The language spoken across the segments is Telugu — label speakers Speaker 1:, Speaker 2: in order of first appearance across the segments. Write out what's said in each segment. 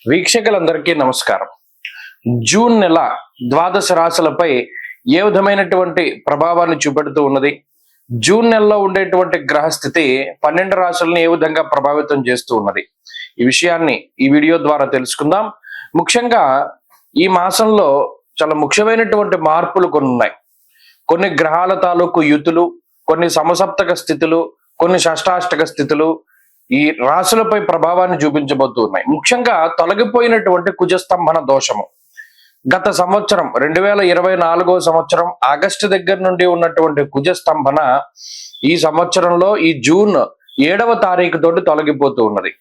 Speaker 1: వీక్షకులందరికీ నమస్కారం. జూన్ నెల ద్వాదశ రాశులపై ఏ విధమైనటువంటి ప్రభావాన్ని చూపెడుతూ ఉన్నది, జూన్ నెలలో ఉండేటువంటి గ్రహస్థితి 12 రాశులను ఏ విధంగా ప్రభావితం చేస్తూ ఉన్నది, ఈ విషయాన్ని ఈ వీడియో ద్వారా తెలుసుకుందాం. ముఖ్యంగా ఈ మాసంలో చాలా ముఖ్యమైనటువంటి మార్పులు కొన్ని ఉన్నాయి. కొన్ని గ్రహాల తాలూకు యుతులు, కొన్ని సమసప్తక స్థితులు, కొన్ని షష్టాష్టక స్థితులు ఈ రాశులపై ప్రభావాన్ని చూపించబోతూ ఉన్నాయి. ముఖ్యంగా తొలగిపోయినటువంటి కుజస్తంభన దోషము గత సంవత్సరం 2024 సంవత్సరం ఆగస్టు దగ్గర నుండి ఉన్నటువంటి కుజస్తంభన ఈ సంవత్సరంలో ఈ జూన్ 7వ తారీఖు తోటి తొలగిపోతూ ఉన్నది.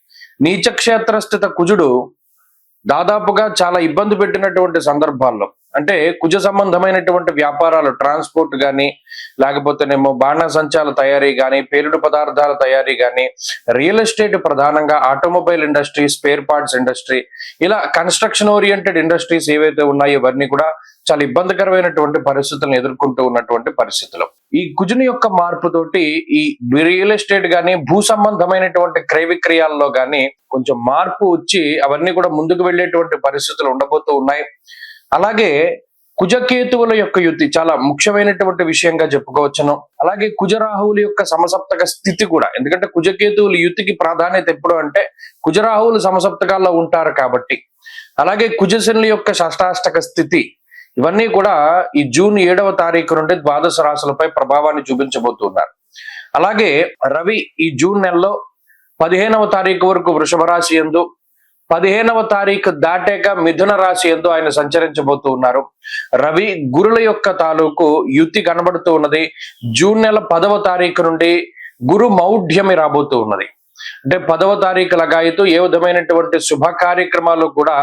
Speaker 1: నీచక్షేత్ర స్థిత కుజుడు దాదాపుగా చాలా ఇబ్బంది పెట్టినటువంటి సందర్భాల్లో, అంటే కుజ సంబంధమైనటువంటి వ్యాపారాలు, ట్రాన్స్పోర్ట్ కానీ, లేకపోతేనేమో బాణసంచాల తయారీ కానీ, పేలుడు పదార్థాల తయారీ కానీ, రియల్ ఎస్టేట్, ప్రధానంగా automobile industry, spare parts industry, ఇలా కన్స్ట్రక్షన్ ఓరియంటెడ్ ఇండస్ట్రీస్ ఏవైతే ఉన్నాయో ఇవన్నీ కూడా చాలా ఇబ్బందికరమైనటువంటి పరిస్థితులను ఎదుర్కొంటూ ఉన్నటువంటి పరిస్థితులు. ఈ కుజుని యొక్క మార్పుతోటి ఈ రియల్ ఎస్టేట్ గానీ, భూ సంబంధమైనటువంటి క్రయ విక్రయాల్లో గానీ కొంచెం మార్పు వచ్చి అవన్నీ కూడా ముందుకు వెళ్ళేటువంటి పరిస్థితులు ఉండబోతూ ఉన్నాయి. అలాగే కుజకేతువుల యొక్క యుతి చాలా ముఖ్యమైనటువంటి విషయంగా చెప్పుకోవచ్చును. అలాగే కుజరాహువుల యొక్క సమసప్తక స్థితి కూడా, ఎందుకంటే కుజకేతువుల యుతికి ప్రాధాన్యత ఎప్పుడు అంటే కుజరాహువులు సమసప్తకాల్లో ఉంటారు కాబట్టి. అలాగే కుజశనుల యొక్క షష్టాష్టక స్థితి, ఇవన్నీ కూడా ఈ జూన్ 7వ తారీఖు నుండి ద్వాదశ రాశులపై ప్రభావాన్ని చూపించబోతున్నారు. అలాగే రవి ఈ జూన్ నెలలో 15వ తారీఖు వరకు వృషభ రాశి యందు, 15వ తారీఖు దాటాక మిథున రాశి యందు ఆయన సంచరించబోతూ ఉన్నారు. రవి గురుల యొక్క తాలూకు యుతి కనబడుతూ ఉన్నది. జూన్ నెల 10వ తారీఖు నుండి గురు మౌఢ్యమి రాబోతూ ఉన్నది. అంటే 10వ తారీఖు లగాయతూ ఏ విధమైనటువంటి శుభ కార్యక్రమాలు కూడా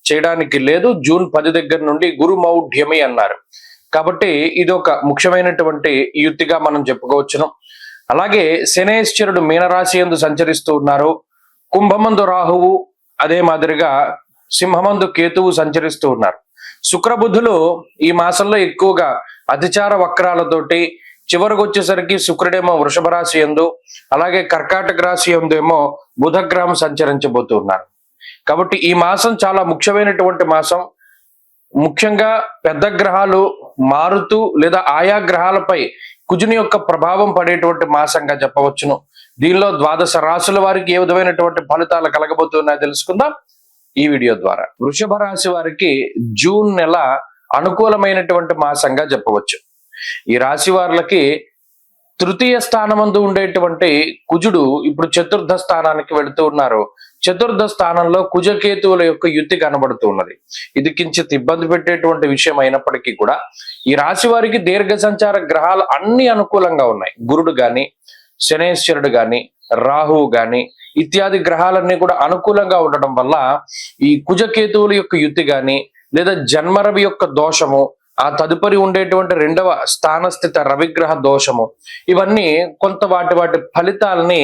Speaker 1: చేయడానికి లేదు. జూన్ 10 దగ్గర నుండి గురు మౌఢ్యమి అన్నారు. కాబట్టి ఇది ఒక ముఖ్యమైనటువంటి యుతిగా మనం చెప్పుకోవచ్చును. అలాగే శనేశ్వరుడు మీనరాశి యందు సంచరిస్తూ ఉన్నారు. కుంభమందు రాహువు, అదే మాదిరిగా సింహమందు కేతువు సంచరిస్తూ ఉన్నారు. శుక్రబుధులు ఈ మాసంలో ఎక్కువగా అతిచార వక్రాలతోటి చివరికి వచ్చేసరికి శుక్రుడేమో వృషభ రాశి యందు, అలాగే కర్కాటక రాశి యందు ఏమో బుధగ్రహం సంచరించబోతూ ఉన్నారు. కాబట్టి ఈ మాసం చాలా ముఖ్యమైనటువంటి మాసం. ముఖ్యంగా పెద్ద గ్రహాలు మారుతూ లేదా ఆయా గ్రహాలపై కుజుని యొక్క ప్రభావం పడేటువంటి మాసంగా చెప్పవచ్చును. దీనిలో ద్వాదశ రాశుల వారికి ఏ విధమైనటువంటి ఫలితాలు కలగబోతున్నాయో తెలుసుకుందాం ఈ వీడియో ద్వారా. వృషభ రాశి వారికి జూన్ నెల అనుకూలమైనటువంటి మాసంగా చెప్పవచ్చు. ఈ రాశి వారికి తృతీయ స్థానమందు ఉండేటువంటి కుజుడు ఇప్పుడు చతుర్థ స్థానానికి వెళుతూ ఉన్నారు. చతుర్థ స్థానంలో కుజకేతువుల యొక్క యుతి కనబడుతూ ఉన్నది. ఇది కించిత్ ఇబ్బంది పెట్టేటువంటి విషయం అయినప్పటికీ కూడా ఈ రాశి వారికి దీర్ఘ సంచార గ్రహాలు అన్ని అనుకూలంగా ఉన్నాయి. గురుడు గాని, శనేశ్వరుడు గాని, రాహువు గాని ఇత్యాది గ్రహాలన్నీ కూడా అనుకూలంగా ఉండడం వల్ల ఈ కుజకేతువుల యొక్క యుతి గాని, లేదా జన్మరవి యొక్క దోషము, ఆ తదుపరి ఉండేటువంటి 2వ స్థానస్థిత రవిగ్రహ దోషము, ఇవన్నీ కొంత వాటి ఫలితాలని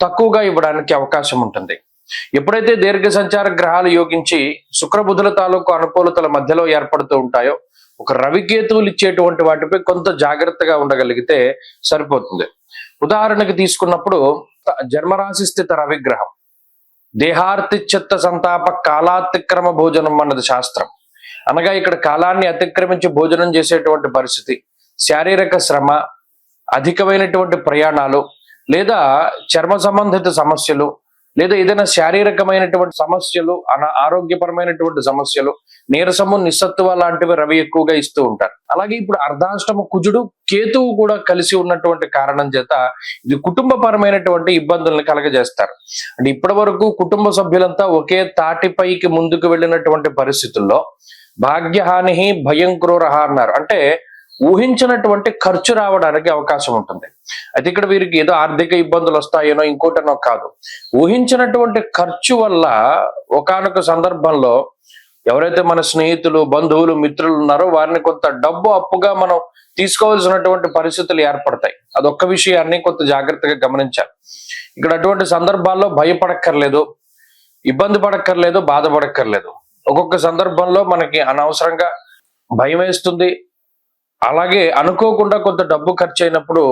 Speaker 1: తక్కువగా ఇవ్వడానికి అవకాశం ఉంటుంది. ఎప్పుడైతే దీర్ఘ సంచార గ్రహాలు యోగించి శుక్రబుధుల తాలూకు అనుకూలతల మధ్యలో ఏర్పడుతూ ఉంటాయో, ఒక రవికేతువులు ఇచ్చేటువంటి వాటిపై కొంత జాగ్రత్తగా ఉండగలిగితే సరిపోతుంది. ఉదాహరణకి తీసుకున్నప్పుడు జన్మరాశి స్థిత రవిగ్రహం దేహార్తిచిత్త సంతాప కాలాతిక్రమ భోజనం అన్నది శాస్త్రం. అనగా ఇక్కడ కాలాన్ని అతిక్రమించి భోజనం చేసేటువంటి పరిస్థితి, శారీరక శ్రమ, అధికమైనటువంటి ప్రయాణాలు, లేదా చర్మ సంబంధిత సమస్యలు, లేదా ఏదైనా శారీరకమైనటువంటి సమస్యలు, ఆరోగ్యపరమైనటువంటి సమస్యలు, నీరసము, నిస్సత్తువ లాంటివి రవి ఎక్కువగా ఇస్తూ ఉంటారు. అలాగే ఇప్పుడు అర్ధాష్టమ కుజుడు కేతువు కూడా కలిసి ఉన్నటువంటి కారణం చేత ఇది కుటుంబపరమైనటువంటి ఇబ్బందులను కలగజేస్తారు. అంటే ఇప్పటి వరకు కుటుంబ సభ్యులంతా ఒకే తాటిపైకి ముందుకు వెళ్ళినటువంటి పరిస్థితుల్లో భాగ్యహాని భయం క్రూరహ అన్నారు. అంటే ఊహించినటువంటి ఖర్చు రావడానికి అవకాశం ఉంటుంది. అయితే ఇక్కడ వీరికి ఏదో ఆర్థిక ఇబ్బందులు వస్తాయేనో ఇంకోటనో కాదు, ఊహించినటువంటి ఖర్చు వల్ల ఒకానొక సందర్భంలో ఎవరైతే మన స్నేహితులు, బంధువులు, మిత్రులు ఉన్నారో వారిని కొంత డబ్బు అప్పుగా మనం తీసుకోవాల్సినటువంటి పరిస్థితులు ఏర్పడతాయి. అదొక్క విషయాన్ని కొంత జాగ్రత్తగా గమనించాలి. ఇక్కడ అటువంటి సందర్భాల్లో భయపడక్కర్లేదు, ఇబ్బంది పడక్కర్లేదు, బాధపడక్కర్లేదు. ఒక్కొక్క సందర్భంలో మనకి అనవసరంగా భయం వేస్తుంది, అలాగే అనుకోకుండా కొంత డబ్బు ఖర్చు అయినప్పుడు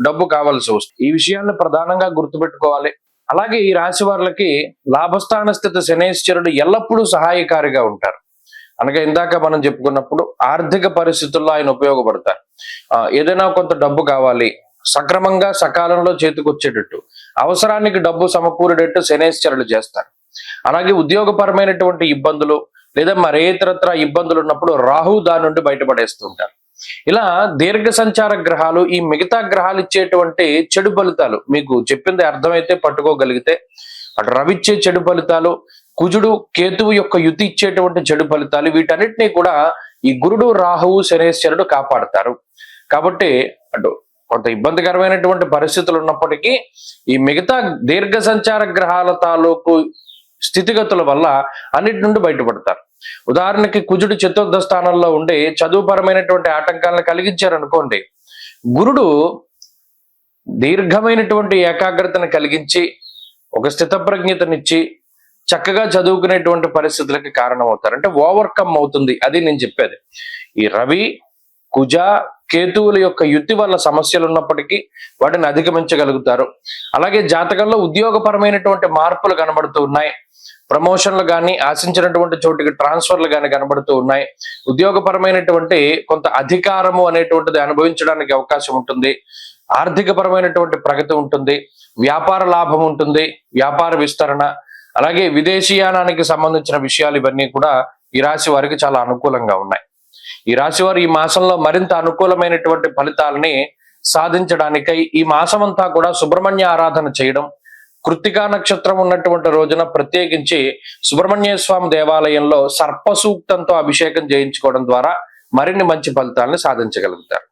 Speaker 1: డబ్బు కావాల్సి వస్తుంది. ఈ విషయాన్ని ప్రధానంగా గుర్తుపెట్టుకోవాలి. అలాగే ఈ రాశి వారికి లాభస్థాన స్థితి శనేశ్వరుడు ఎల్లప్పుడూ సహాయకారిగా ఉంటారు. అనగా ఇందాక మనం చెప్పుకున్నప్పుడు ఆర్థిక పరిస్థితుల్లో ఆయన ఉపయోగపడతారు. ఏదైనా కొంత డబ్బు కావాలి, సక్రమంగా సకాలంలో చేతికొచ్చేటట్టు, అవసరానికి డబ్బు సమకూరేటట్టు శనేశ్వరుడు చేస్తారు. అలాగే ఉద్యోగపరమైనటువంటి ఇబ్బందులు లేదా మరే ఇతరత్ర ఇబ్బందులు ఉన్నప్పుడు రాహు దాని నుండి బయటపడేస్తుంటారు. ఇలా దీర్ఘ సంచార గ్రహాలు, ఈ మిగతా గ్రహాలు ఇచ్చేటువంటి చెడు ఫలితాలు మీకు చెప్పింది అర్థమైతే పట్టుకోగలిగితే, అటు రవిచ్చే చెడు ఫలితాలు, కుజుడు కేతువు యొక్క యుతి ఇచ్చేటువంటి చెడు ఫలితాలు, వీటన్నిటినీ కూడా ఈ గురుడు రాహువు శనేశ్వరుడు కాపాడతారు. కాబట్టి అటు కొంత ఇబ్బందికరమైనటువంటి పరిస్థితులు ఉన్నప్పటికీ ఈ మిగతా దీర్ఘ సంచార గ్రహాల తాలూకు స్థితిగతుల వల్ల అన్నిటి నుండి బయటపడతారు. ఉదాహరణకి కుజుడు చతుర్థ స్థానంలో ఉండి చదువుపరమైనటువంటి ఆటంకాలను కలిగించారనుకోండి, గురుడు దీర్ఘమైనటువంటి ఏకాగ్రతను కలిగించి ఒక స్థితప్రజ్ఞతనిచ్చి చక్కగా చదువుకునేటువంటి పరిస్థితులకి కారణమవుతారు. అంటే ఓవర్కమ్ అవుతుంది. అది నేను చెప్పేది. ఈ రవి కుజ కేతువుల యొక్క యుతి వల్ల సమస్యలు ఉన్నప్పటికీ వాటిని అధిగమించగలుగుతారు. అలాగే జాతకంలో ఉద్యోగపరమైనటువంటి మార్పులు కనబడుతూ ఉన్నాయి. ప్రమోషన్లు కానీ, ఆశించినటువంటి చోటికి ట్రాన్స్ఫర్లు కానీ కనబడుతూ ఉన్నాయి. ఉద్యోగపరమైనటువంటి కొంత అధికారము అనేటువంటిది అనుభవించడానికి అవకాశం ఉంటుంది. ఆర్థిక పరమైనటువంటి ప్రగతి ఉంటుంది. వ్యాపార లాభం ఉంటుంది. వ్యాపార విస్తరణ, అలాగే విదేశీయానానికి సంబంధించిన విషయాలు ఇవన్నీ కూడా ఈ రాశి వారికి చాలా అనుకూలంగా ఉన్నాయి. ఈ రాశి వారు ఈ మాసంలో మరింత అనుకూలమైనటువంటి ఫలితాలని సాధించడానికై ఈ మాసం అంతా కూడా సుబ్రహ్మణ్య ఆరాధన చేయడం, కృత్తికా నక్షత్రం ఉన్నటువంటి రోజున ప్రత్యేకించి సుబ్రహ్మణ్య స్వామి దేవాలయంలో సర్ప సూక్తంతో అభిషేకం చేయించుకోవడం ద్వారా మరిన్ని మంచి ఫలితాలను సాధించగలుగుతారు.